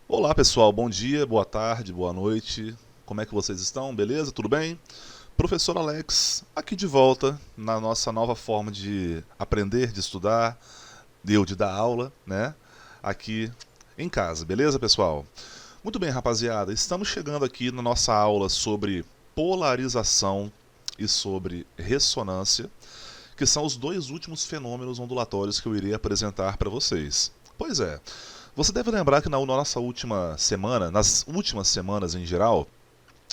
Olá pessoal, bom dia, boa tarde, boa noite. Como é que vocês estão? Beleza? Tudo bem? Professor Alex, aqui de volta na nossa nova forma de aprender, de estudar, de dar aula, né? Aqui em casa, beleza, pessoal? Muito bem, rapaziada, estamos chegando aqui na nossa aula sobre polarização e sobre ressonância, que são os dois últimos fenômenos ondulatórios que eu irei apresentar para vocês. Pois é, você deve lembrar que na nossa última semana, nas últimas semanas em geral,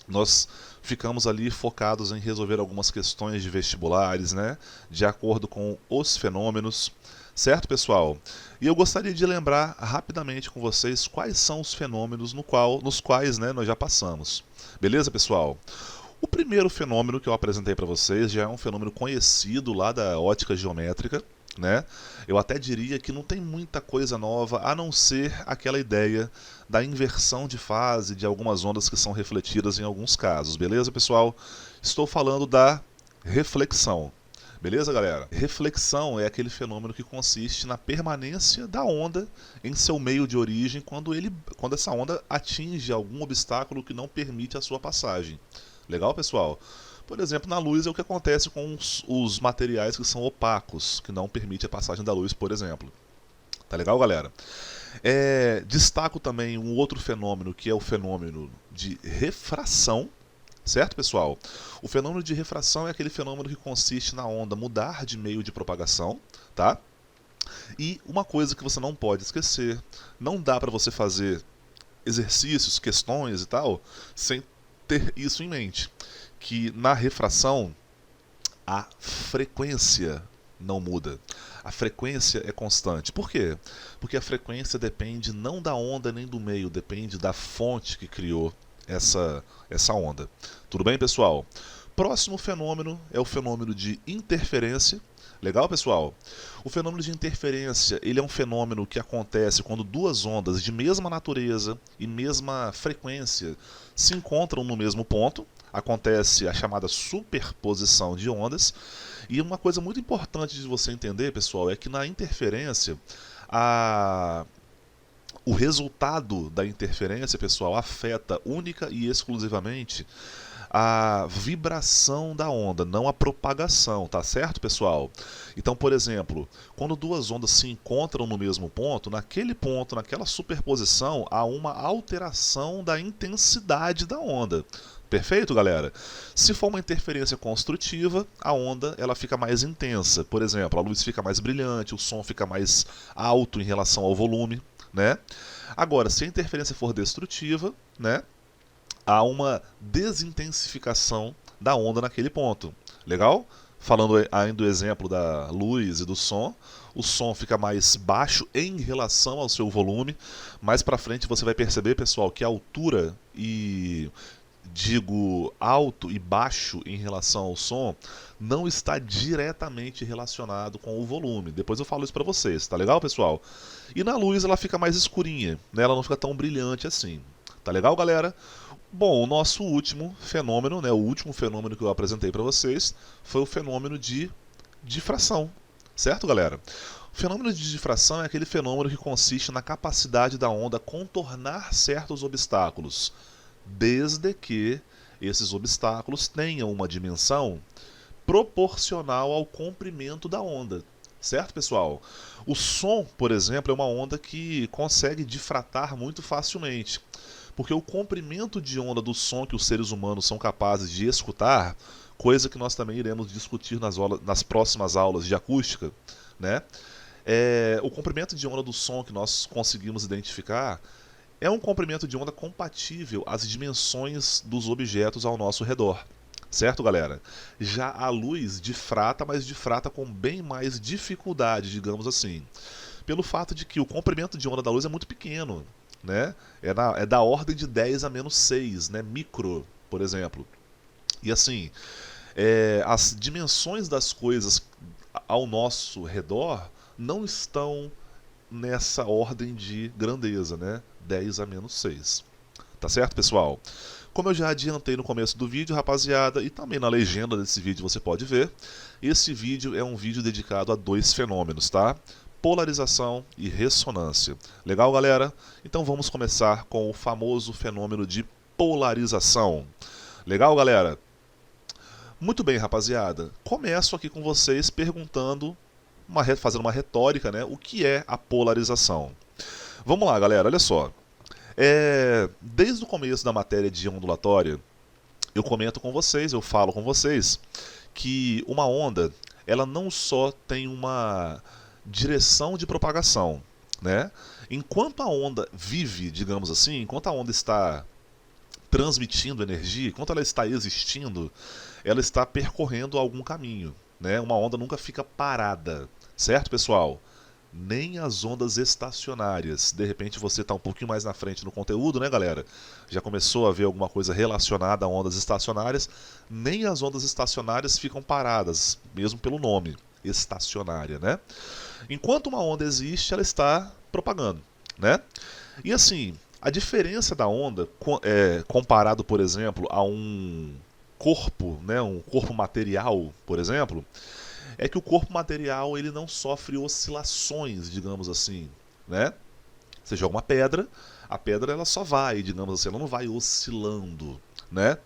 nós ficamos ali focados em resolver algumas questões de vestibulares, né? De acordo com os fenômenos, certo, pessoal? E eu gostaria de lembrar rapidamente com vocês quais são os fenômenos nos quais nós já passamos. Beleza, pessoal? O primeiro fenômeno que eu apresentei para vocês já é um fenômeno conhecido lá da ótica geométrica, né? Eu até diria que não tem muita coisa nova a não ser aquela ideia da inversão de fase de algumas ondas que são refletidas em alguns casos, beleza, pessoal? Estou falando da reflexão. Beleza, galera? Reflexão é aquele fenômeno que consiste na permanência da onda em seu meio de origem quando essa onda atinge algum obstáculo que não permite a sua passagem. Legal, pessoal? Por exemplo, na luz é o que acontece com os materiais que são opacos, que não permite a passagem da luz, por exemplo. Tá legal, galera? Destaco também um outro fenômeno, que é o fenômeno de refração, certo, pessoal? O fenômeno de refração é aquele fenômeno que consiste na onda mudar de meio de propagação, tá? E uma coisa que você não pode esquecer, não dá para você fazer exercícios, questões e tal, sem ter isso em mente, que na refração a frequência não muda. A frequência é constante. Por quê? Porque a frequência depende não da onda nem do meio, depende da fonte que criou essa onda. Tudo bem, pessoal? Próximo fenômeno é o fenômeno de interferência. Legal, pessoal? O fenômeno de interferência, ele é um fenômeno que acontece quando duas ondas de mesma natureza e mesma frequência se encontram no mesmo ponto. Acontece a chamada superposição de ondas. E uma coisa muito importante de você entender, pessoal, é que na interferência, a o resultado da interferência, pessoal, afeta única e exclusivamente a vibração da onda, não a propagação, tá certo, pessoal? Então, por exemplo, quando duas ondas se encontram no mesmo ponto, naquele ponto, naquela superposição, há uma alteração da intensidade da onda. Perfeito, galera? Se for uma interferência construtiva, a onda ela fica mais intensa. Por exemplo, a luz fica mais brilhante, o som fica mais alto em relação ao volume, né? Agora, se a interferência for destrutiva, né, há uma desintensificação da onda naquele ponto. Legal? Falando ainda do exemplo da luz e do som, o som fica mais baixo em relação ao seu volume. Mais para frente você vai perceber, pessoal, que a altura e digo alto e baixo em relação ao som não está diretamente relacionado com o volume. Depois eu falo isso para vocês, tá legal, pessoal? E na luz ela fica mais escurinha, né? Ela não fica tão brilhante assim. Tá legal, galera? Bom, o nosso último fenômeno, né, o último fenômeno que eu apresentei para vocês foi o fenômeno de difração. Certo, galera? O fenômeno de difração é aquele fenômeno que consiste na capacidade da onda contornar certos obstáculos, desde que esses obstáculos tenham uma dimensão proporcional ao comprimento da onda. Certo, pessoal? O som, por exemplo, é uma onda que consegue difratar muito facilmente, porque o comprimento de onda do som que os seres humanos são capazes de escutar, coisa que nós também iremos discutir nas próximas aulas de acústica, né? O comprimento de onda do som que nós conseguimos identificar é um comprimento de onda compatível às dimensões dos objetos ao nosso redor. Certo, galera? Já a luz difrata, mas difrata com bem mais dificuldade, digamos assim. Pelo fato de que o comprimento de onda da luz é muito pequeno, né? É da ordem de 10 a menos 6, né? Micro, por exemplo. E assim, as dimensões das coisas ao nosso redor não estão nessa ordem de grandeza, né? 10 a menos 6. Tá certo, pessoal? Como eu já adiantei no começo do vídeo, rapaziada, e também na legenda desse vídeo você pode ver, esse vídeo é um vídeo dedicado a dois fenômenos, tá? polarização e ressonância. Legal, galera? Então vamos começar com o famoso fenômeno de polarização. Legal, galera? Muito bem, rapaziada. Começo aqui com vocês perguntando, fazendo uma retórica, né? O que é a polarização? Vamos lá, galera, olha só. Desde o começo da matéria de ondulatória, eu comento com vocês, eu falo com vocês, que uma onda, ela não só tem uma direção de propagação, né? Enquanto a onda vive, digamos assim, enquanto a onda está transmitindo energia, enquanto ela está existindo, ela está percorrendo algum caminho, né? Uma onda nunca fica parada, certo, pessoal? Nem as ondas estacionárias. De repente você está um pouquinho mais na frente no conteúdo, né, galera? Já começou a ver alguma coisa relacionada a ondas estacionárias. Nem as ondas estacionárias ficam paradas, mesmo pelo nome, estacionária, né? Enquanto uma onda existe, ela está propagando, né? E assim, a diferença da onda, comparado, por exemplo, a um corpo, né, um corpo material, por exemplo, é que o corpo material ele não sofre oscilações, digamos assim, né? Você joga uma pedra, a pedra ela só vai, digamos assim, ela não vai oscilando, né?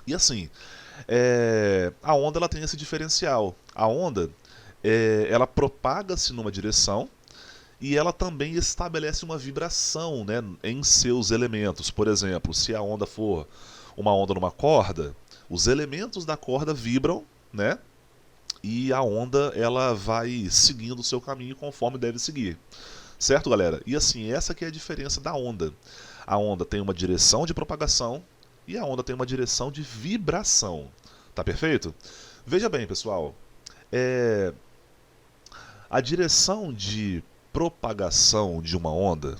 E assim, a onda ela tem esse diferencial. A onda, ela propaga-se numa direção e ela também estabelece uma vibração, né, em seus elementos. Por exemplo, se a onda for uma onda numa corda, os elementos da corda vibram, né? E a onda ela vai seguindo o seu caminho conforme deve seguir. Certo, galera? E assim, essa que é a diferença da onda. A onda tem uma direção de propagação e a onda tem uma direção de vibração. Tá perfeito? Veja bem, pessoal. A direção de propagação de uma onda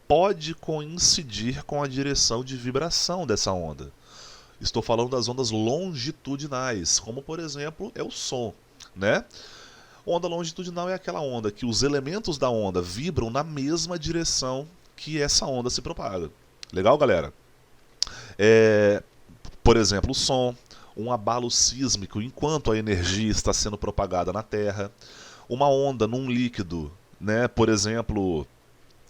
pode coincidir com a direção de vibração dessa onda. Estou falando das ondas longitudinais, como por exemplo é o som, né? Onda longitudinal é aquela onda que os elementos da onda vibram na mesma direção que essa onda se propaga. Legal, galera? Por exemplo, o som, um abalo sísmico enquanto a energia está sendo propagada na Terra, uma onda num líquido, né? Por exemplo,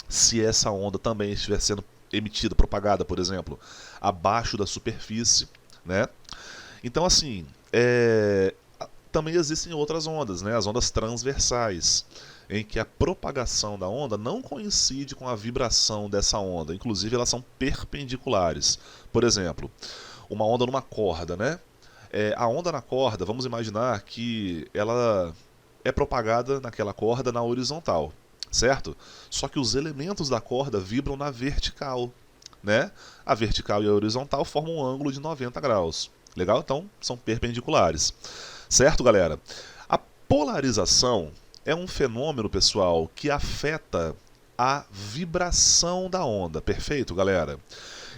se essa onda também estiver sendo emitida, propagada, por exemplo, abaixo da superfície, né? Então, assim, também existem outras ondas, né? As ondas transversais, em que a propagação da onda não coincide com a vibração dessa onda, inclusive elas são perpendiculares. Por exemplo, uma onda numa corda, né? A onda na corda, vamos imaginar que ela é propagada naquela corda na horizontal, certo? Só que os elementos da corda vibram na vertical, né? A vertical e a horizontal formam um ângulo de 90 graus. Legal? Então, são perpendiculares. Certo, galera? A polarização é um fenômeno, pessoal, que afeta a vibração da onda. Perfeito, galera?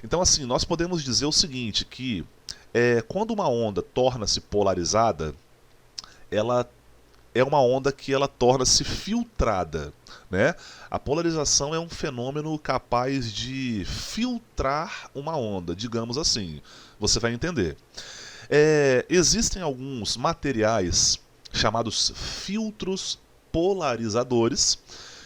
Então, assim, nós podemos dizer o seguinte, que quando uma onda torna-se polarizada, ela é uma onda que ela torna-se filtrada, né? A polarização é um fenômeno capaz de filtrar uma onda, digamos assim. Você vai entender. Existem alguns materiais chamados filtros polarizadores,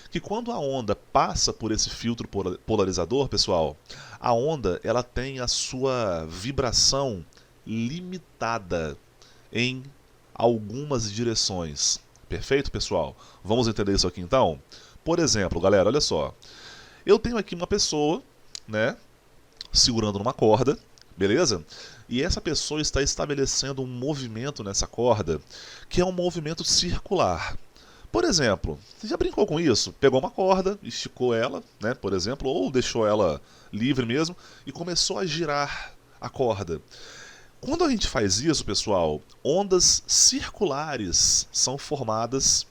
que quando a onda passa por esse filtro polarizador, pessoal, a onda ela tem a sua vibração limitada em algumas direções. Perfeito, pessoal? Vamos entender isso aqui então? Por exemplo, galera, olha só. Eu tenho aqui uma pessoa, né, segurando numa corda, beleza? E essa pessoa está estabelecendo um movimento nessa corda, que é um movimento circular. Por exemplo, você já brincou com isso? Pegou uma corda, esticou ela, né, por exemplo, ou deixou ela livre mesmo, e começou a girar a corda. Quando a gente faz isso, pessoal, ondas circulares são formadas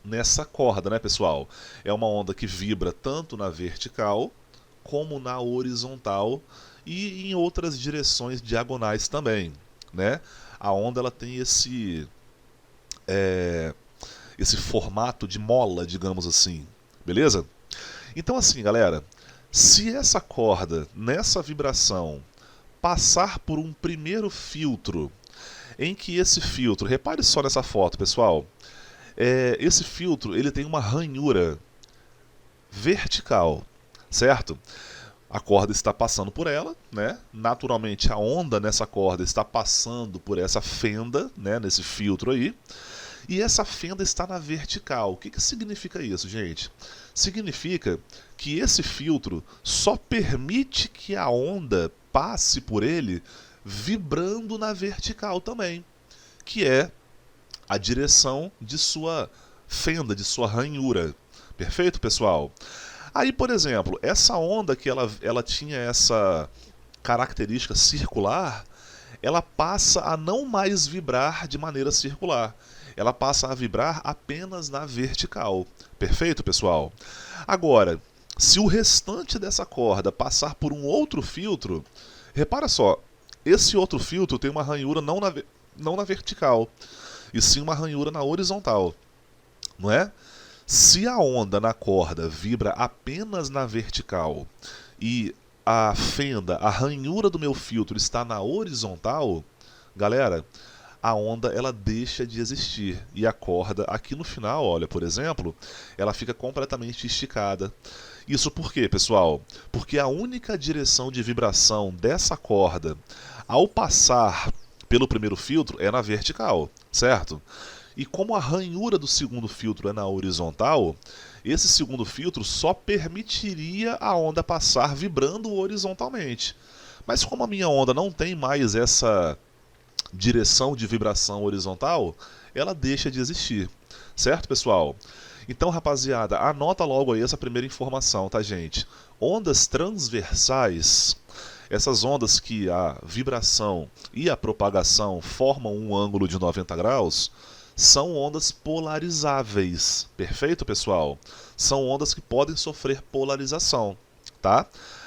nessa corda, né, pessoal? É uma onda que vibra tanto na vertical como na horizontal e em outras direções diagonais também, né? A onda ela tem esse formato de mola, digamos assim, beleza? Então assim, galera, se essa corda nessa vibração passar por um primeiro filtro, em que esse filtro, repare só nessa foto, pessoal, Esse filtro ele tem uma ranhura vertical, certo? A corda está passando por ela, né? Naturalmente a onda nessa corda está passando por essa fenda, né? Nesse filtro aí. E essa fenda está na vertical. O que significa isso, gente? Significa que esse filtro só permite que a onda passe por ele vibrando na vertical também, que é a direção de sua fenda, de sua ranhura. Perfeito, pessoal? Aí, por exemplo, essa onda que ela tinha essa característica circular, ela passa a não mais vibrar de maneira circular. Ela passa a vibrar apenas na vertical. Perfeito, pessoal? Agora, se o restante dessa corda passar por um outro filtro, repara só, esse outro filtro tem uma ranhura não na vertical, e sim uma ranhura na horizontal, não é? Se a onda na corda vibra apenas na vertical e a fenda, a ranhura do meu filtro está na horizontal, galera, a onda ela deixa de existir e a corda aqui no final, olha, por exemplo, ela fica completamente esticada. Isso por quê, pessoal? Porque a única direção de vibração dessa corda ao passar pelo primeiro filtro é na vertical, certo? E como a ranhura do segundo filtro é na horizontal, esse segundo filtro só permitiria a onda passar vibrando horizontalmente. Mas como a minha onda não tem mais essa direção de vibração horizontal, ela deixa de existir. Certo, pessoal? Então, rapaziada, anota logo aí essa primeira informação, tá, gente? Ondas transversais, essas ondas que a vibração e a propagação formam um ângulo de 90 graus, são ondas polarizáveis. Perfeito, pessoal? São ondas que podem sofrer polarização, tá?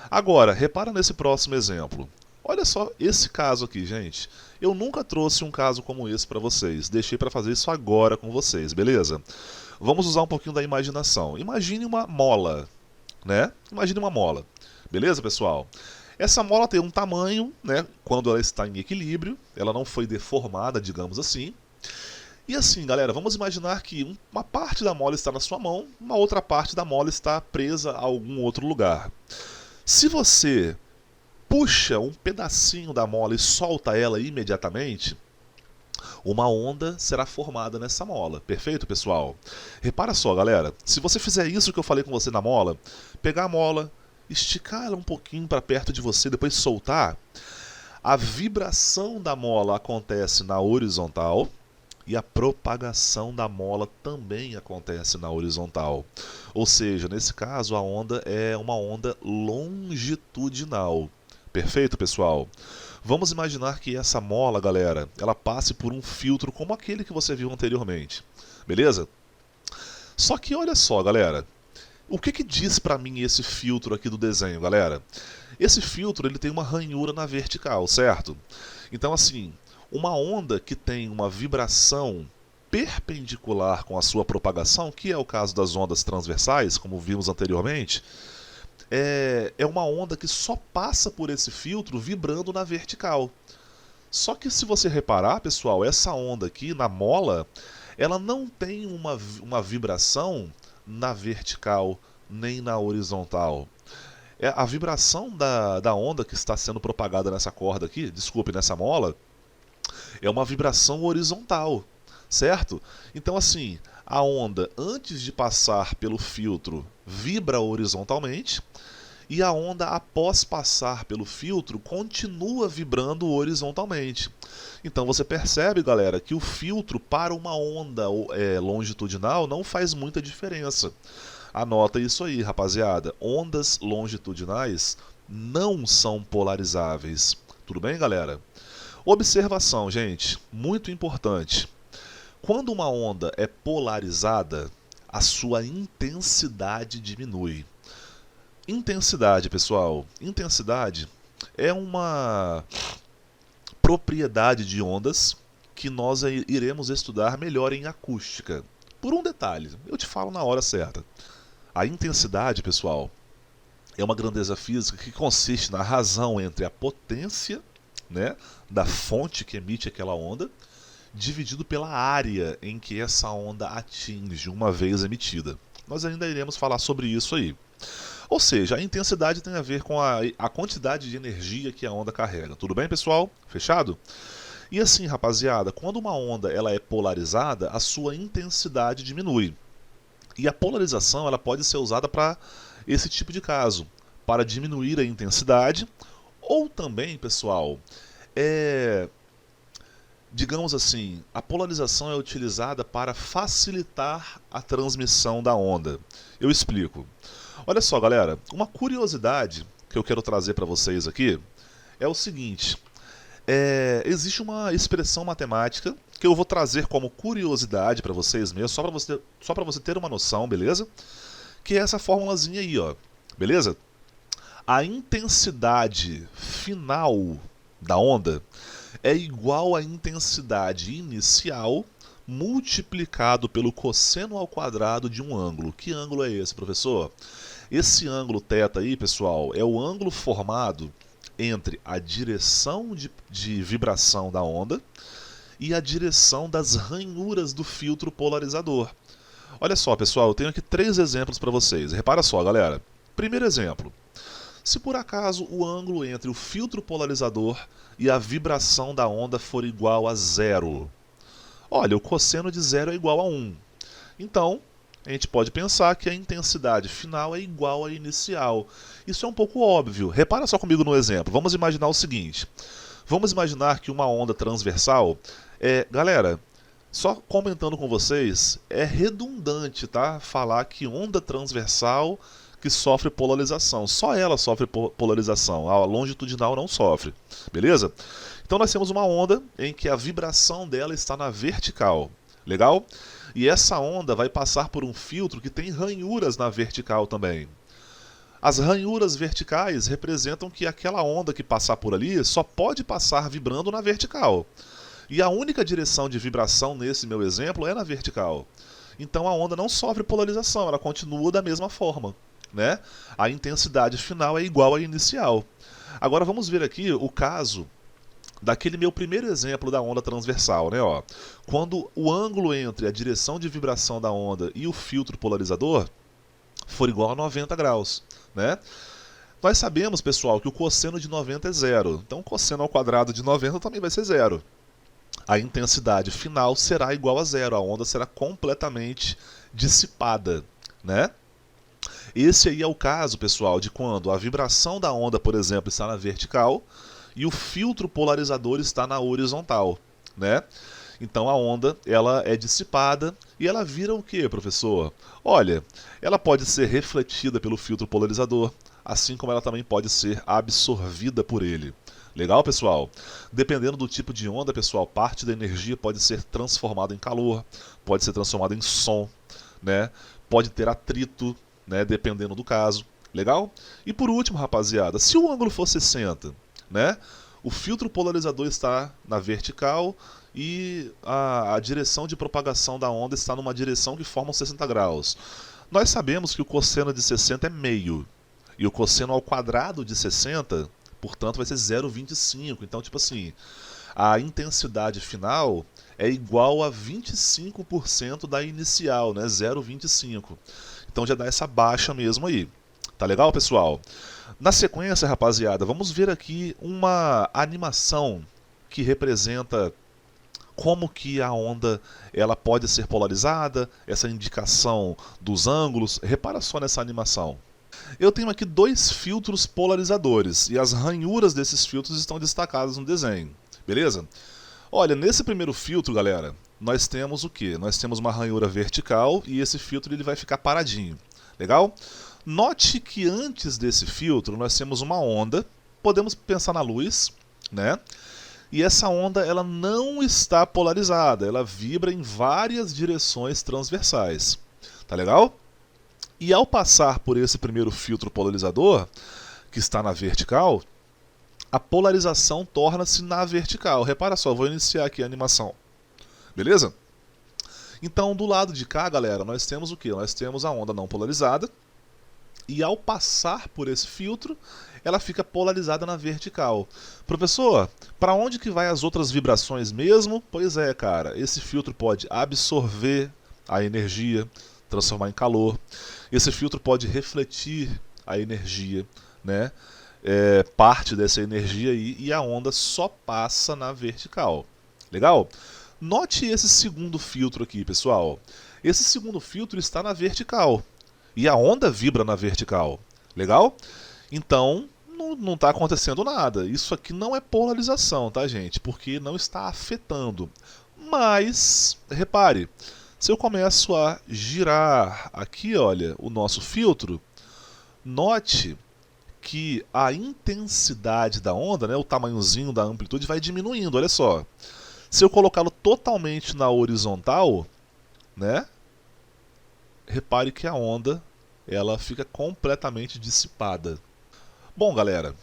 Agora, repara nesse próximo exemplo. Olha só esse caso aqui, gente. Eu nunca trouxe um caso como esse para vocês. Deixei para fazer isso agora com vocês, beleza? Vamos usar um pouquinho da imaginação. Imagine uma mola, né? Imagine uma mola. Beleza, pessoal? Essa mola tem um tamanho, né? Quando ela está em equilíbrio, ela não foi deformada, digamos assim. E assim, galera, vamos imaginar que uma parte da mola está na sua mão, uma outra parte da mola está presa a algum outro lugar. Se você puxa um pedacinho da mola e solta ela imediatamente, uma onda será formada nessa mola. Perfeito, pessoal? Repara só, galera, se você fizer isso que eu falei com você na mola, pegar a mola, esticar ela um pouquinho para perto de você, depois soltar, a vibração da mola acontece na horizontal e a propagação da mola também acontece na horizontal. Ou seja, nesse caso a onda é uma onda longitudinal. Perfeito, pessoal? Vamos imaginar que essa mola, galera, ela passe por um filtro como aquele que você viu anteriormente. Beleza? Só que olha só, galera. O que diz pra mim esse filtro aqui do desenho, galera? Esse filtro ele tem uma ranhura na vertical, certo? Então assim, uma onda que tem uma vibração perpendicular com a sua propagação, que é o caso das ondas transversais, como vimos anteriormente, é uma onda que só passa por esse filtro vibrando na vertical. Só que se você reparar, pessoal, essa onda aqui na mola, ela não tem uma vibração na vertical nem na horizontal. A vibração da onda que está sendo propagada nessa corda aqui, desculpe, nessa mola, é uma vibração horizontal, certo? Então assim, a onda antes de passar pelo filtro vibra horizontalmente e a onda após passar pelo filtro continua vibrando horizontalmente. Então você percebe, galera, que o filtro para uma onda longitudinal não faz muita diferença. Anota isso aí, rapaziada. Ondas longitudinais não são polarizáveis. Tudo bem, galera? Observação, gente, muito importante. Quando uma onda é polarizada, a sua intensidade diminui. Intensidade, pessoal. Intensidade é uma propriedade de ondas que nós iremos estudar melhor em acústica. Por um detalhe, eu te falo na hora certa. A intensidade, pessoal, é uma grandeza física que consiste na razão entre a potência, né, da fonte que emite aquela onda dividido pela área em que essa onda atinge uma vez emitida. Nós ainda iremos falar sobre isso aí. Ou seja, a intensidade tem a ver com a quantidade de energia que a onda carrega. Tudo bem, pessoal? Fechado? E assim, rapaziada, quando uma onda ela é polarizada, a sua intensidade diminui. E a polarização ela pode ser usada para esse tipo de caso, para diminuir a intensidade, ou também, pessoal, digamos assim, a polarização é utilizada para facilitar a transmissão da onda. Eu explico. Olha só, galera, uma curiosidade que eu quero trazer para vocês aqui é o seguinte: existe uma expressão matemática que eu vou trazer como curiosidade para vocês mesmo, só para você ter uma noção, beleza? Que é essa formulazinha aí, ó, beleza? A intensidade final da onda é igual à intensidade inicial multiplicado pelo cosseno ao quadrado de um ângulo. Que ângulo é esse, professor? Esse ângulo θ aí, pessoal, é o ângulo formado entre a direção de vibração da onda e a direção das ranhuras do filtro polarizador. Olha só, pessoal, eu tenho aqui 3 exemplos para vocês. Repara só, galera. Primeiro exemplo. Se por acaso o ângulo entre o filtro polarizador e a vibração da onda for igual a 0, olha, o cosseno de 0 é igual a 1. Então, a gente pode pensar que a intensidade final é igual à inicial. Isso é um pouco óbvio. Repara só comigo no exemplo. Vamos imaginar o seguinte. Vamos imaginar que uma onda transversal... galera, só comentando com vocês, é redundante, tá? Falar que onda transversal que sofre polarização. Só ela sofre polarização. A longitudinal não sofre. Beleza? Então nós temos uma onda em que a vibração dela está na vertical. Legal? E essa onda vai passar por um filtro que tem ranhuras na vertical também. As ranhuras verticais representam que aquela onda que passar por ali só pode passar vibrando na vertical. E a única direção de vibração nesse meu exemplo é na vertical. Então a onda não sofre polarização, ela continua da mesma forma, né? A intensidade final é igual à inicial. Agora vamos ver aqui o caso daquele meu primeiro exemplo da onda transversal, né? Ó, quando o ângulo entre a direção de vibração da onda e o filtro polarizador for igual a 90 graus, né? Nós sabemos, pessoal, que o cosseno de 90 é 0. Então, o cosseno ao quadrado de 90 também vai ser 0. A intensidade final será igual a 0. A onda será completamente dissipada, né? Esse aí é o caso, pessoal, de quando a vibração da onda, por exemplo, está na vertical e o filtro polarizador está na horizontal, né? Então a onda ela é dissipada e ela vira o que, professor? Olha, ela pode ser refletida pelo filtro polarizador, assim como ela também pode ser absorvida por ele. Legal, pessoal? Dependendo do tipo de onda, pessoal, parte da energia pode ser transformada em calor, pode ser transformada em som, né? Pode ter atrito, né? Dependendo do caso. Legal? E por último, rapaziada, se o ângulo for 60, né? O filtro polarizador está na vertical e a direção de propagação da onda está numa direção que forma 60 graus. Nós sabemos que o cosseno de 60 é meio. E o cosseno ao quadrado de 60, portanto, vai ser 0,25. Então, tipo assim, a intensidade final é igual a 25% da inicial, né? 0,25. Então já dá essa baixa mesmo aí. Tá legal, pessoal? Na sequência, rapaziada, vamos ver aqui uma animação que representa como que a onda ela pode ser polarizada, essa indicação dos ângulos. Repara só nessa animação. Eu tenho aqui 2 filtros polarizadores e as ranhuras desses filtros estão destacadas no desenho, beleza? Olha, nesse primeiro filtro, galera, nós temos o que? Nós temos uma ranhura vertical e esse filtro ele vai ficar paradinho, legal? Note que antes desse filtro nós temos uma onda, podemos pensar na luz, né? E essa onda ela não está polarizada, ela vibra em várias direções transversais, tá legal? E ao passar por esse primeiro filtro polarizador, que está na vertical, a polarização torna-se na vertical. Repara só, vou iniciar aqui a animação, beleza? Então do lado de cá, galera, nós temos o que? Nós temos a onda não polarizada. e ao passar por esse filtro, ela fica polarizada na vertical. Professor, para onde que vai as outras vibrações mesmo? Pois é, cara, esse filtro pode absorver a energia, transformar em calor. Esse filtro pode refletir a energia, né? Parte dessa energia aí, e a onda só passa na vertical. Legal? Note esse segundo filtro aqui, pessoal. Esse segundo filtro está na vertical e a onda vibra na vertical. Legal? Então, não está acontecendo nada. Isso aqui não é polarização, tá, gente? Porque não está afetando. Mas, repare, se eu começo a girar aqui, olha, o nosso filtro, note que a intensidade da onda, né, o tamanhozinho da amplitude vai diminuindo, olha só. Se eu colocá-lo totalmente na horizontal, né, repare que a onda ela fica completamente dissipada. Bom, galera,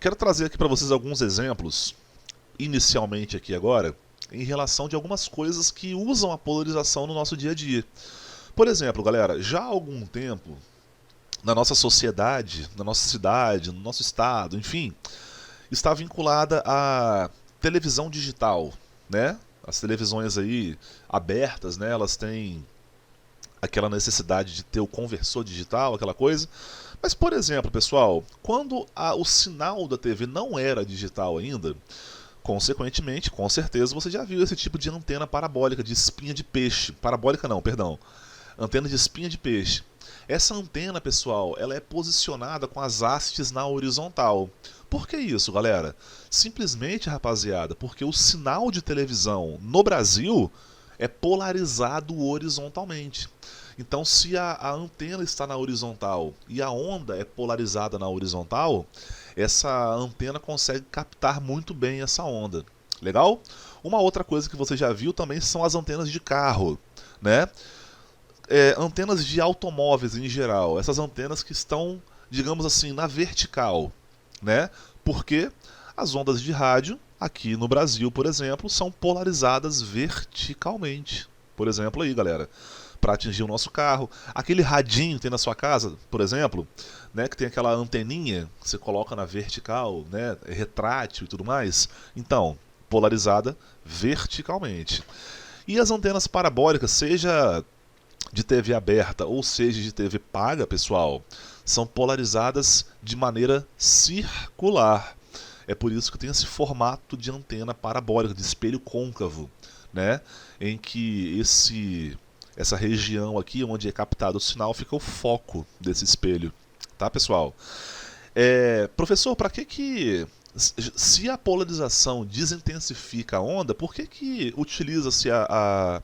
quero trazer aqui para vocês alguns exemplos, inicialmente aqui agora, em relação de algumas coisas que usam a polarização no nosso dia a dia. Por exemplo, galera, já há algum tempo, na nossa sociedade, na nossa cidade, no nosso estado, enfim, está vinculada à televisão digital, né? As televisões aí abertas, né? Elas têm aquela necessidade de ter o conversor digital, aquela coisa. Mas, por exemplo, pessoal, quando o sinal da TV não era digital ainda, consequentemente, com certeza, você já viu esse tipo de antena parabólica, de espinha de peixe. Parabólica não, perdão. Antena de espinha de peixe. Essa antena, pessoal, ela é posicionada com as hastes na horizontal. Por que isso, galera? Simplesmente, rapaziada, porque o sinal de televisão no Brasil é polarizado horizontalmente. Então, se a antena está na horizontal e a onda é polarizada na horizontal, essa antena consegue captar muito bem essa onda. Legal? Uma outra coisa que você já viu também são as antenas de carro, né? Antenas de automóveis em geral. Essas antenas que estão, digamos assim, na vertical, né? Porque as ondas de rádio, aqui no Brasil, por exemplo, são polarizadas verticalmente. Por exemplo aí, galera, para atingir o nosso carro. Aquele radinho que tem na sua casa, por exemplo, né, que tem aquela anteninha que você coloca na vertical, né, retrátil e tudo mais. Então, polarizada verticalmente. E as antenas parabólicas, seja de TV aberta ou seja de TV paga, pessoal, são polarizadas de maneira circular. É por isso que tem esse formato de antena parabólica, de espelho côncavo, né, em que essa região aqui onde é captado o sinal fica o foco desse espelho, tá, pessoal? Professor, para que se a polarização desintensifica a onda, por que utiliza-se a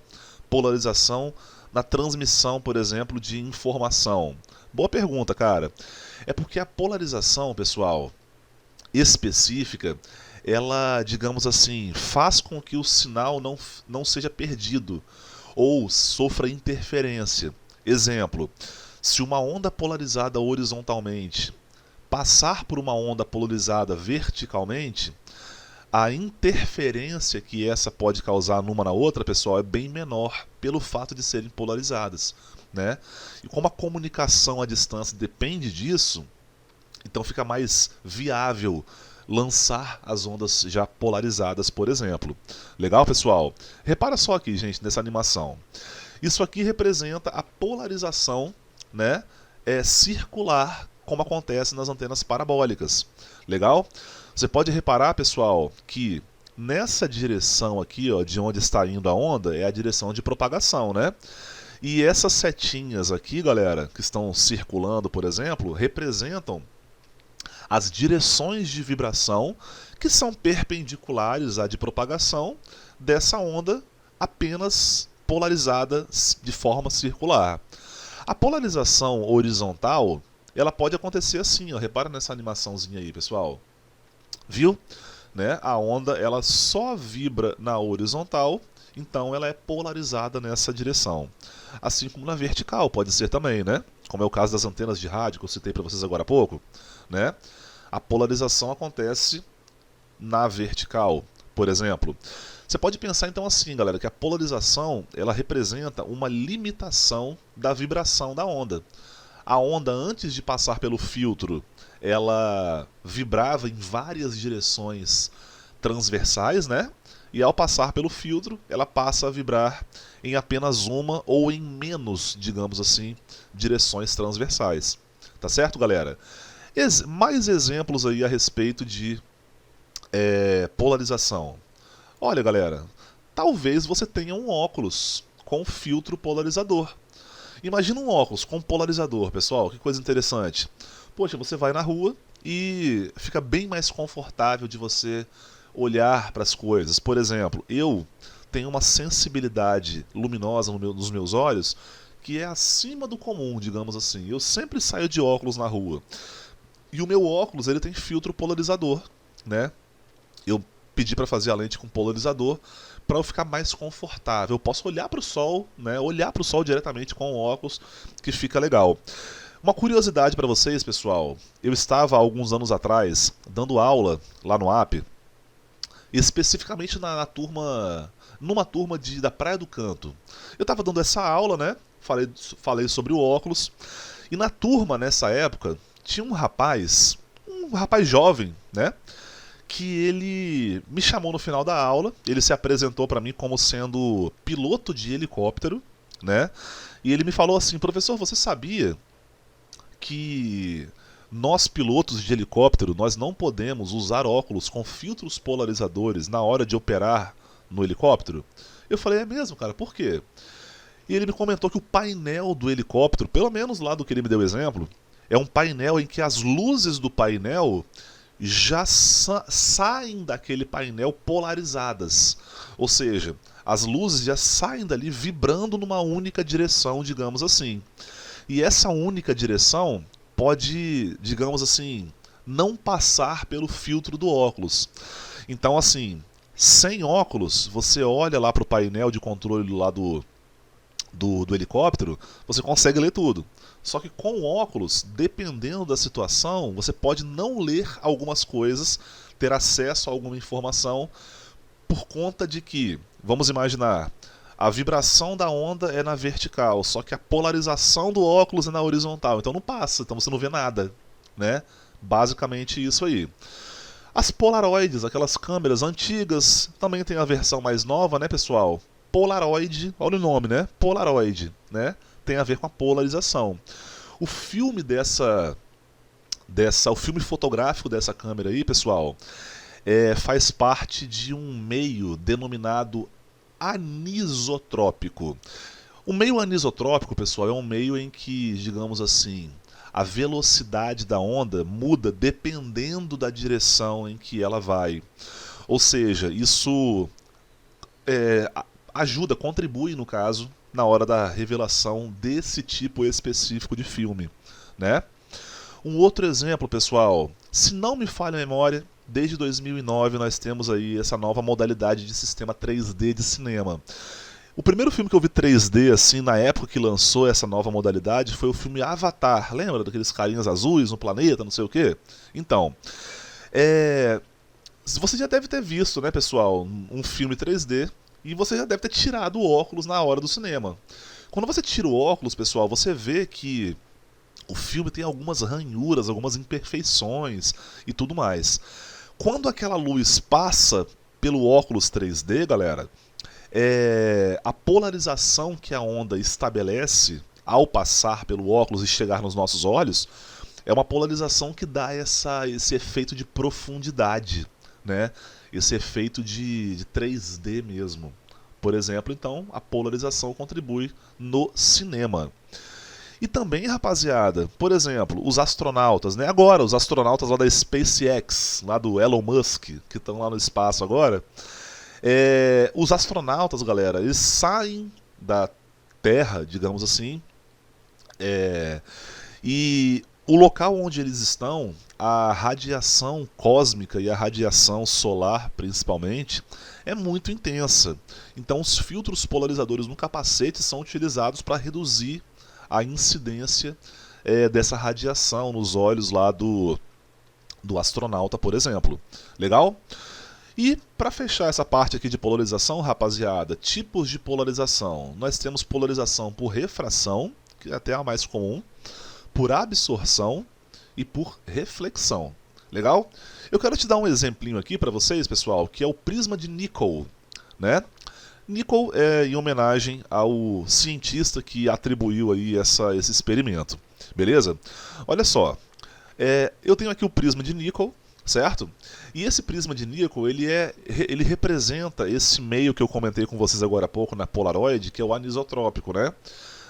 polarização na transmissão, por exemplo, de informação? Boa pergunta, cara. É porque a polarização, pessoal, específica, ela, digamos assim, faz com que o sinal não seja perdido ou sofra interferência. Exemplo, se uma onda polarizada horizontalmente passar por uma onda polarizada verticalmente, a interferência que essa pode causar numa na outra, pessoal, é bem menor pelo fato de serem polarizadas, né? E como a comunicação à distância depende disso, então fica mais viável lançar as ondas já polarizadas, por exemplo. Legal, pessoal? Repara só aqui, gente, nessa animação. Isso aqui representa a polarização, né, circular, como acontece nas antenas parabólicas. Legal? Você pode reparar, pessoal, que nessa direção aqui, ó, de onde está indo a onda, é a direção de propagação, né? E essas setinhas aqui, galera, que estão circulando, por exemplo, representam as direções de vibração que são perpendiculares à de propagação dessa onda apenas polarizada de forma circular. A polarização horizontal, ela pode acontecer assim, ó. Repara nessa animaçãozinha aí, pessoal. Viu? Né? A onda ela só vibra na horizontal, então ela é polarizada nessa direção. Assim como na vertical, pode ser também, né? Como é o caso das antenas de rádio que eu citei para vocês agora há pouco, né? A polarização acontece na vertical, por exemplo. Você pode pensar então assim, galera, que a polarização ela representa uma limitação da vibração da onda. a onda antes de passar pelo filtro, ela vibrava em várias direções transversais, né? E ao passar pelo filtro, ela passa a vibrar em apenas uma ou em menos, digamos assim, direções transversais. Tá certo, galera? Mais exemplos aí a respeito de polarização. Olha, galera, talvez você tenha um óculos com filtro polarizador. Imagina um óculos com polarizador, pessoal, que coisa interessante. Poxa, você vai na rua e fica bem mais confortável de você olhar para as coisas. Por exemplo, eu tenho uma sensibilidade luminosa nos meus olhos que é acima do comum, digamos assim. Eu sempre saio de óculos na rua. E o meu óculos ele tem filtro polarizador, né? Eu pedi para fazer a lente com polarizador para eu ficar mais confortável. Eu posso olhar para o sol, né? Olhar para o sol diretamente com o óculos, que fica legal. Uma curiosidade para vocês, pessoal. Eu estava há alguns anos atrás dando aula lá no AP, especificamente numa turma da Praia do Canto. Eu estava dando essa aula, né? Falei sobre o óculos. E na turma, nessa época, tinha um rapaz jovem, né? Que ele me chamou no final da aula. Ele se apresentou para mim como sendo piloto de helicóptero, né? E ele me falou assim: professor, você sabia que nós pilotos de helicóptero, nós não podemos usar óculos com filtros polarizadores na hora de operar no helicóptero? Eu falei: é mesmo, cara, por quê? E ele me comentou que o painel do helicóptero, pelo menos lá do que ele me deu exemplo, é um painel em que as luzes do painel já saem daquele painel polarizadas. Ou seja, as luzes já saem dali vibrando numa única direção, digamos assim. E essa única direção pode, digamos assim, não passar pelo filtro do óculos. Então, assim, sem óculos, você olha lá para o painel de controle lá do helicóptero, você consegue ler tudo. Só que com óculos, dependendo da situação, você pode não ler algumas coisas, ter acesso a alguma informação, por conta de que, vamos imaginar, a vibração da onda é na vertical, só que a polarização do óculos é na horizontal, então não passa, então você não vê nada, né? Basicamente isso aí. As Polaroids, aquelas câmeras antigas, também tem a versão mais nova, né, pessoal? Polaroid, olha o nome, né? Polaroid, né? Tem a ver com a polarização. O filme o filme fotográfico dessa câmera aí, pessoal, faz parte de um meio denominado anisotrópico. O meio anisotrópico, pessoal, é um meio em que, digamos assim, a velocidade da onda muda dependendo da direção em que ela vai. Ou seja, isso ajuda, contribui, no caso, na hora da revelação desse tipo específico de filme, né? Um outro exemplo, pessoal, se não me falha a memória, desde 2009 nós temos aí essa nova modalidade de sistema 3D de cinema. O primeiro filme que eu vi 3D, assim, na época que lançou essa nova modalidade, foi o filme Avatar. Lembra daqueles carinhas azuis no planeta, não sei o quê? Então, você já deve ter visto, né, pessoal, um filme 3D, e você já deve ter tirado o óculos na hora do cinema. Quando você tira o óculos, pessoal, você vê que o filme tem algumas ranhuras, algumas imperfeições e tudo mais. Quando aquela luz passa pelo óculos 3D, galera, a polarização que a onda estabelece ao passar pelo óculos e chegar nos nossos olhos é uma polarização que dá esse efeito de profundidade, né? Esse efeito de 3D mesmo. Por exemplo, então, a polarização contribui no cinema. E também, rapaziada, por exemplo, os astronautas, né? Agora, os astronautas lá da SpaceX, lá do Elon Musk, que estão lá no espaço agora, os astronautas, galera, eles saem da Terra, digamos assim, e o local onde eles estão, a radiação cósmica e a radiação solar, principalmente, é muito intensa. Então, os filtros polarizadores no capacete são utilizados para reduzir a incidência dessa radiação nos olhos lá do astronauta, por exemplo. Legal? E para fechar essa parte aqui de polarização, rapaziada, tipos de polarização. Nós temos polarização por refração, que é até a mais comum, por absorção e por reflexão. Legal? Eu quero te dar um exemplinho aqui para vocês, pessoal, que é o prisma de Nicholl, né? Nicholl é em homenagem ao cientista que atribuiu aí esse experimento, beleza? Olha só, eu tenho aqui o prisma de Nicholl, certo? E esse prisma de Nicholl, ele representa esse meio que eu comentei com vocês agora há pouco na Polaroid, que é o anisotrópico, né?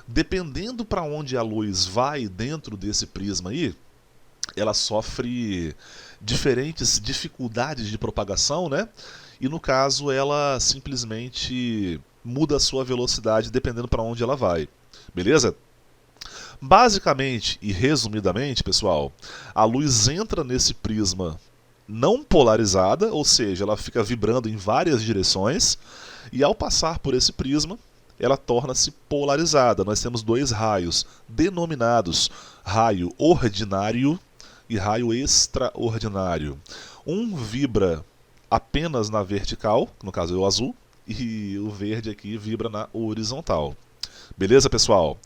Dependendo para onde a luz vai dentro desse prisma aí, ela sofre diferentes dificuldades de propagação, né? E no caso ela simplesmente muda a sua velocidade dependendo para onde ela vai. Beleza? Basicamente e resumidamente, pessoal, a luz entra nesse prisma não polarizada, ou seja, ela fica vibrando em várias direções, e ao passar por esse prisma, ela torna-se polarizada. Nós temos dois raios denominados raio ordinário e raio extraordinário. Um vibra apenas na vertical, no caso é o azul, e o verde aqui vibra na horizontal. Beleza, pessoal?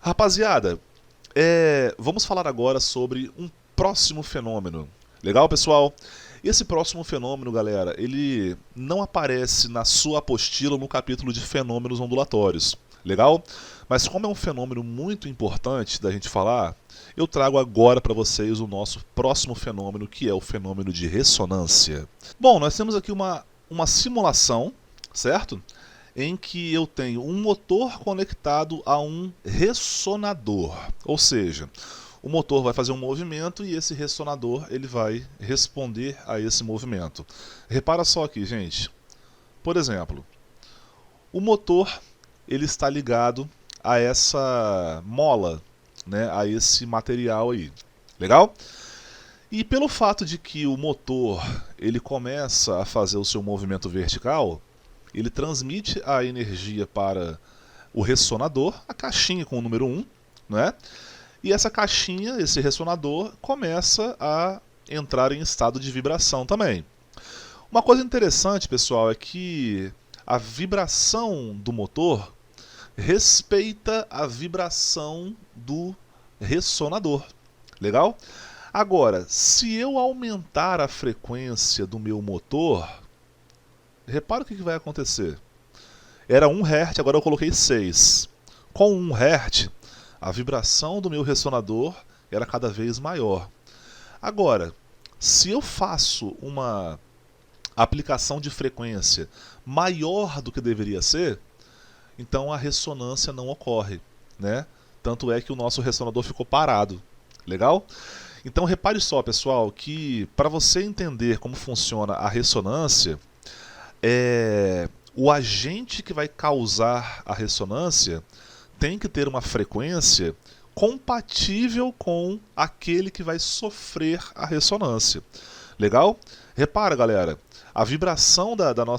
Rapaziada, vamos falar agora sobre um próximo fenômeno. Legal, pessoal? Esse próximo fenômeno, galera, ele não aparece na sua apostila no capítulo de fenômenos ondulatórios. Legal? Mas como é um fenômeno muito importante da gente falar, eu trago agora para vocês o nosso próximo fenômeno, que é o fenômeno de ressonância. Bom, nós temos aqui uma simulação, certo? Em que eu tenho um motor conectado a um ressonador, ou seja, o motor vai fazer um movimento e esse ressonador ele vai responder a esse movimento. Repara só aqui, gente. Por exemplo, o motor ele está ligado a essa mola, né, a esse material aí. Legal? E pelo fato de que o motor ele começa a fazer o seu movimento vertical, ele transmite a energia para o ressonador, a caixinha com o número 1, né? E essa caixinha, esse ressonador, começa a entrar em estado de vibração também. Uma coisa interessante, pessoal, é que a vibração do motor respeita a vibração do ressonador. Legal? Agora, se eu aumentar a frequência do meu motor, repara o que vai acontecer. Era 1 Hz, agora eu coloquei 6. Com 1 Hz, a vibração do meu ressonador era cada vez maior. Agora, se eu faço uma aplicação de frequência maior do que deveria ser, então a ressonância não ocorre, né? Tanto é que o nosso ressonador ficou parado. Legal? Então repare só, pessoal, que para você entender como funciona a ressonância, o agente que vai causar a ressonância tem que ter uma frequência compatível com aquele que vai sofrer a ressonância. Legal? Repara, galera, a vibração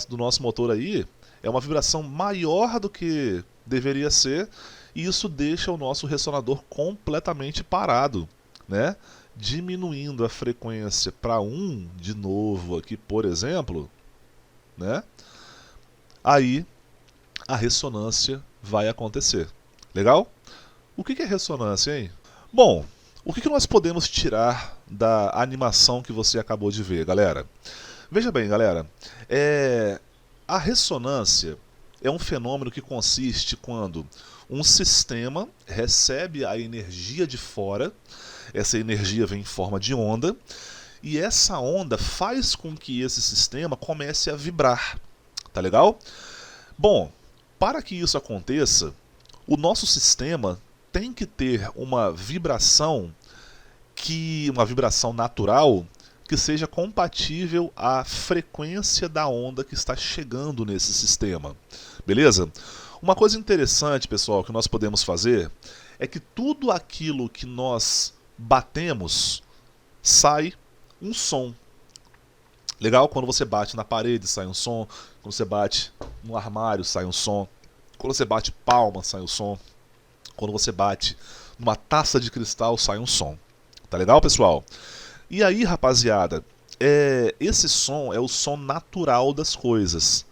do nosso motor aí é uma vibração maior do que deveria ser, e isso deixa o nosso ressonador completamente parado, né? Diminuindo a frequência para 1 de novo aqui, por exemplo, né? Aí a ressonância vai acontecer. Legal? O que é ressonância, hein? Bom, o que nós podemos tirar da animação que você acabou de ver, galera? Veja bem, galera, a ressonância é um fenômeno que consiste quando um sistema recebe a energia de fora, essa energia vem em forma de onda, e essa onda faz com que esse sistema comece a vibrar. Tá legal? Bom, para que isso aconteça, o nosso sistema tem que ter uma vibração natural que seja compatível à frequência da onda que está chegando nesse sistema. Beleza? Uma coisa interessante, pessoal, que nós podemos fazer é que tudo aquilo que nós batemos sai um som. Legal? Quando você bate na parede sai um som, quando você bate no armário sai um som, quando você bate palma sai um som, quando você bate numa taça de cristal sai um som. Tá legal, pessoal? E aí, rapaziada, esse som é o som natural das coisas.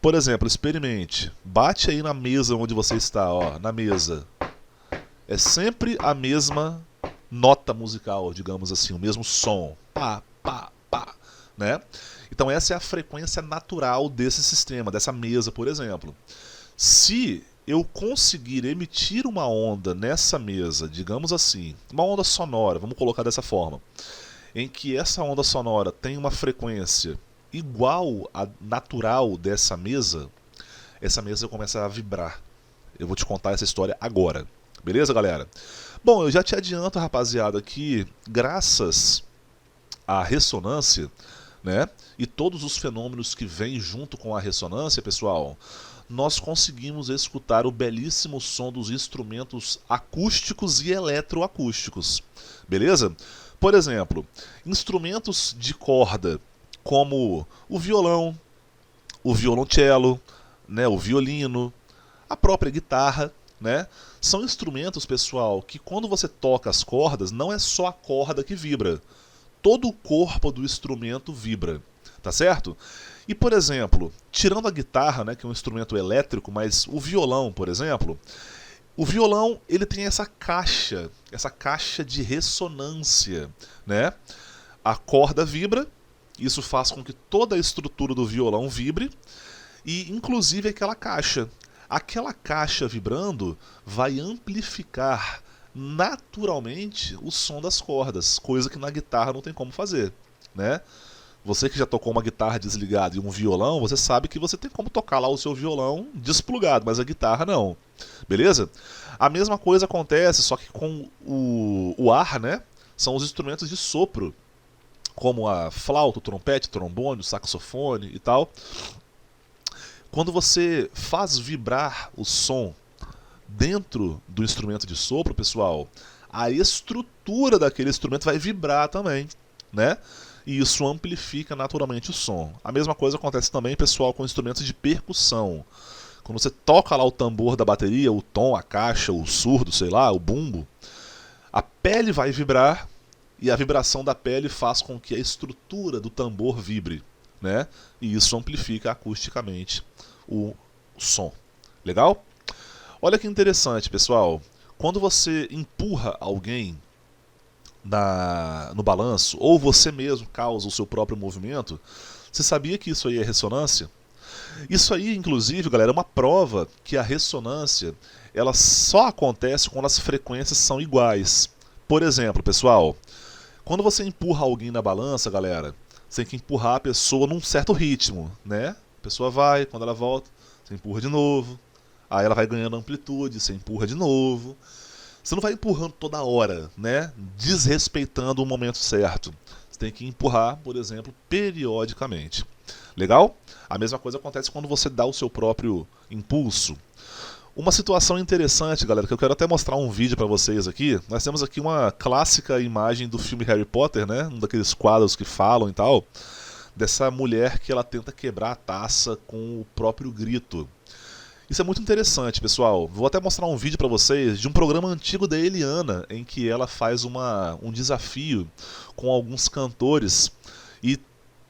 Por exemplo, experimente. Bate aí na mesa onde você está, ó, na mesa. É sempre a mesma nota musical, digamos assim, o mesmo som. Pá, pá, pá, né? Então essa é a frequência natural desse sistema, dessa mesa, por exemplo. Se eu conseguir emitir uma onda nessa mesa, digamos assim, uma onda sonora, vamos colocar dessa forma, em que essa onda sonora tem uma frequência igual à natural dessa mesa, essa mesa começa a vibrar. Eu vou te contar essa história agora. Beleza, galera? Bom, eu já te adianto, rapaziada, que graças à ressonância, né, e todos os fenômenos que vêm junto com a ressonância, pessoal, nós conseguimos escutar o belíssimo som dos instrumentos acústicos e eletroacústicos. Beleza? Por exemplo, instrumentos de corda como o violão, o violoncelo, né, o violino, a própria guitarra, né, são instrumentos, pessoal, que quando você toca as cordas, não é só a corda que vibra. Todo o corpo do instrumento vibra, tá certo? E, por exemplo, tirando a guitarra, né, que é um instrumento elétrico, mas o violão, por exemplo, o violão ele tem essa caixa de ressonância, né? A corda vibra, isso faz com que toda a estrutura do violão vibre, e inclusive aquela caixa vibrando vai amplificar naturalmente o som das cordas, coisa que na guitarra não tem como fazer, né? Você que já tocou uma guitarra desligada e um violão, você sabe que você tem como tocar lá o seu violão desplugado, mas a guitarra não. Beleza? A mesma coisa acontece, só que com o ar, né? São os instrumentos de sopro, como a flauta, o trompete, o trombone, o saxofone e tal. Quando você faz vibrar o som dentro do instrumento de sopro, pessoal, a estrutura daquele instrumento vai vibrar também, né? E isso amplifica naturalmente o som. A mesma coisa acontece também, pessoal, com instrumentos de percussão. Quando você toca lá o tambor da bateria, o tom, a caixa, o surdo, sei lá, o bumbo, a pele vai vibrar e a vibração da pele faz com que a estrutura do tambor vibre, né? E isso amplifica acusticamente o som. Legal? Olha que interessante, pessoal. Quando você empurra alguém no balanço, ou você mesmo causa o seu próprio movimento, você sabia que isso aí é ressonância? Isso aí, inclusive, galera, é uma prova que a ressonância ela só acontece quando as frequências são iguais. Por exemplo, pessoal, quando você empurra alguém na balança, galera, você tem que empurrar a pessoa num certo ritmo, né? A pessoa vai, quando ela volta, você empurra de novo, aí ela vai ganhando amplitude, você empurra de novo. Você não vai empurrando toda hora, né? Desrespeitando o momento certo. Você tem que empurrar, por exemplo, periodicamente. Legal? A mesma coisa acontece quando você dá o seu próprio impulso. Uma situação interessante, galera, que eu quero até mostrar um vídeo para vocês aqui. Nós temos aqui uma clássica imagem do filme Harry Potter, né? Um daqueles quadros que falam e tal. Dessa mulher que ela tenta quebrar a taça com o próprio grito. Isso é muito interessante, pessoal. Vou até mostrar um vídeo para vocês de um programa antigo da Eliana, em que ela faz um desafio com alguns cantores e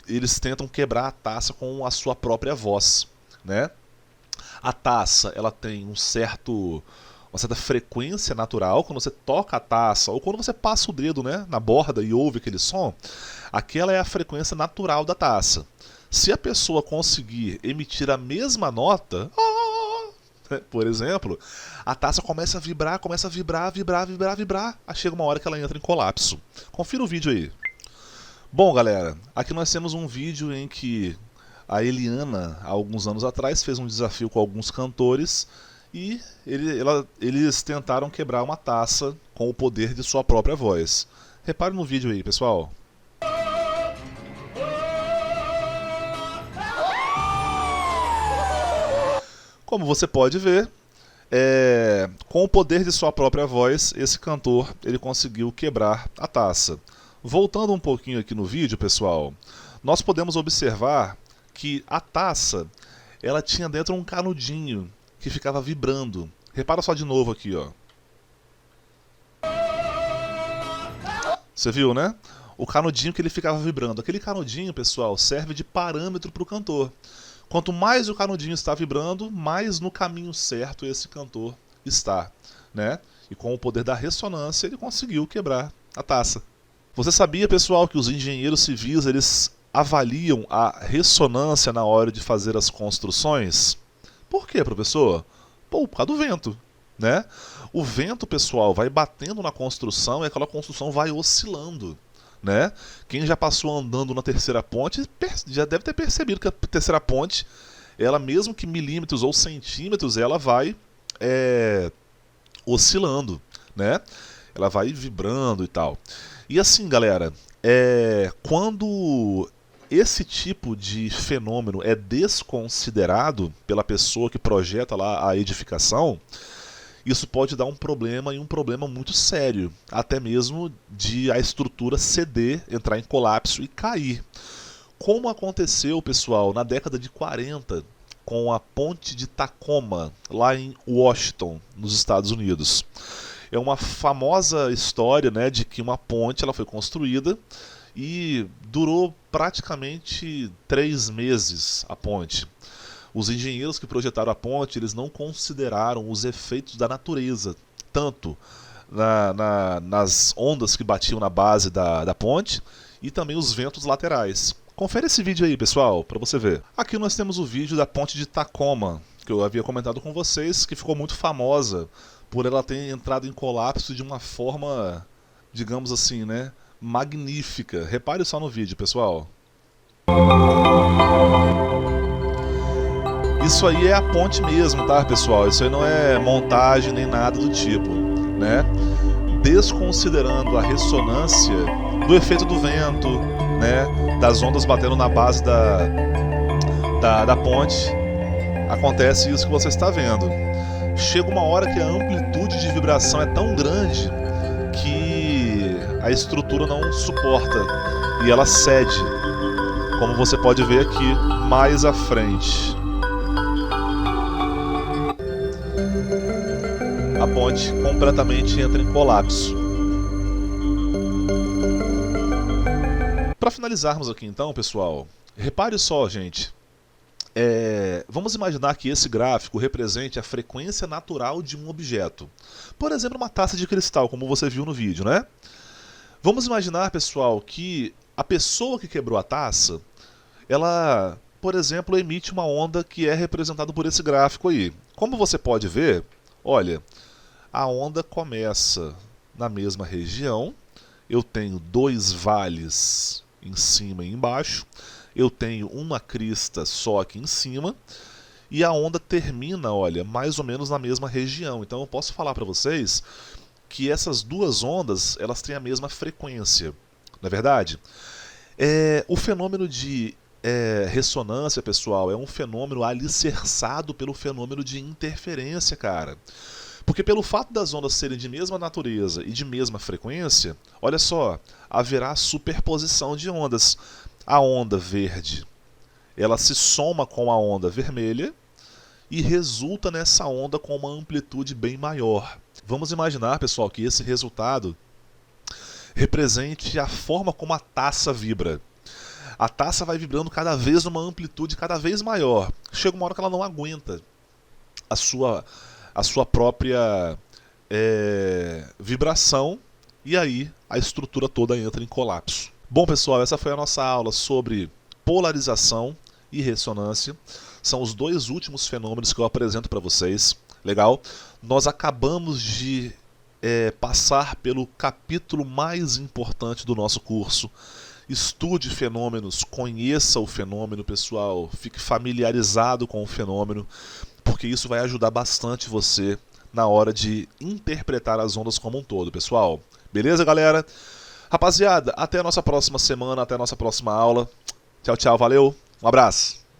eles tentam quebrar a taça com a sua própria voz, né? A taça, ela tem uma certa frequência natural. Quando você toca a taça ou quando você passa o dedo, né, na borda e ouve aquele som, aquela é a frequência natural da taça. Se a pessoa conseguir emitir a mesma nota, por exemplo, a taça começa a vibrar, vibrar. Aí chega uma hora que ela entra em colapso. Confira o vídeo aí. Bom, galera, aqui nós temos um vídeo em que a Eliana, há alguns anos atrás, fez um desafio com alguns cantores e eles tentaram quebrar uma taça com o poder de sua própria voz. Repare no vídeo aí, pessoal. Como você pode ver, com o poder de sua própria voz, esse cantor ele conseguiu quebrar a taça. Voltando um pouquinho aqui no vídeo, pessoal, nós podemos observar que a taça ela tinha dentro um canudinho que ficava vibrando. Repara só de novo aqui, ó. Você viu, né? O canudinho que ele ficava vibrando. Aquele canudinho, pessoal, serve de parâmetro para o cantor. Quanto mais o canudinho está vibrando, mais no caminho certo esse cantor está, né? E com o poder da ressonância ele conseguiu quebrar a taça. Você sabia, pessoal, que os engenheiros civis eles avaliam a ressonância na hora de fazer as construções? Por quê, professor? Pô, por causa do vento, né? O vento, pessoal, vai batendo na construção e aquela construção vai oscilando, né? Quem já passou andando na terceira ponte já deve ter percebido que a terceira ponte, ela mesmo que milímetros ou centímetros, ela vai oscilando, né? Ela vai vibrando e tal. E assim, galera, quando esse tipo de fenômeno é desconsiderado pela pessoa que projeta lá a edificação, isso pode dar um problema, e um problema muito sério, até mesmo de a estrutura ceder, entrar em colapso e cair. Como aconteceu, pessoal, na década de 40, com a ponte de Tacoma, lá em Washington, nos Estados Unidos. É uma famosa história, né, de que uma ponte ela foi construída e durou praticamente 3 meses a ponte. Os engenheiros que projetaram a ponte, eles não consideraram os efeitos da natureza, tanto nas ondas que batiam na base da ponte e também os ventos laterais. Confere esse vídeo aí, pessoal, para você ver. Aqui nós temos o vídeo da ponte de Tacoma, que eu havia comentado com vocês, que ficou muito famosa por ela ter entrado em colapso de uma forma, digamos assim, né, magnífica. Repare só no vídeo, pessoal. Isso aí é a ponte mesmo, tá, pessoal? Isso aí não é montagem nem nada do tipo, né? Desconsiderando a ressonância do efeito do vento, né, das ondas batendo na base da ponte, acontece isso que você está vendo. Chega uma hora que a amplitude de vibração é tão grande que a estrutura não suporta e ela cede, como você pode ver aqui mais à frente. A ponte completamente entra em colapso. Para finalizarmos aqui então, pessoal, repare só, gente. Vamos imaginar que esse gráfico represente a frequência natural de um objeto. Por exemplo, uma taça de cristal, como você viu no vídeo, né? Vamos imaginar, pessoal, que a pessoa que quebrou a taça, ela, por exemplo, emite uma onda que é representada por esse gráfico aí. Como você pode ver, olha, a onda começa na mesma região. Eu tenho 2 vales em cima e embaixo. Eu tenho uma crista só aqui em cima. E a onda termina, olha, mais ou menos na mesma região. Então eu posso falar para vocês que essas 2 ondas, elas têm a mesma frequência. Não é verdade? O fenômeno de ressonância, pessoal, é um fenômeno alicerçado pelo fenômeno de interferência, cara. Porque pelo fato das ondas serem de mesma natureza e de mesma frequência, olha só, haverá superposição de ondas. A onda verde, ela se soma com a onda vermelha e resulta nessa onda com uma amplitude bem maior. Vamos imaginar, pessoal, que esse resultado represente a forma como a taça vibra. A taça vai vibrando cada vez numa amplitude cada vez maior. Chega uma hora que ela não aguenta a sua própria vibração, e aí a estrutura toda entra em colapso. Bom, pessoal, essa foi a nossa aula sobre polarização e ressonância. São os 2 últimos fenômenos que eu apresento para vocês. Legal? Nós acabamos de passar pelo capítulo mais importante do nosso curso. Estude fenômenos, conheça o fenômeno, pessoal. Fique familiarizado com o fenômeno, porque isso vai ajudar bastante você na hora de interpretar as ondas como um todo, pessoal. Beleza, galera? Rapaziada, até a nossa próxima semana, até a nossa próxima aula. Tchau, tchau, valeu, um abraço.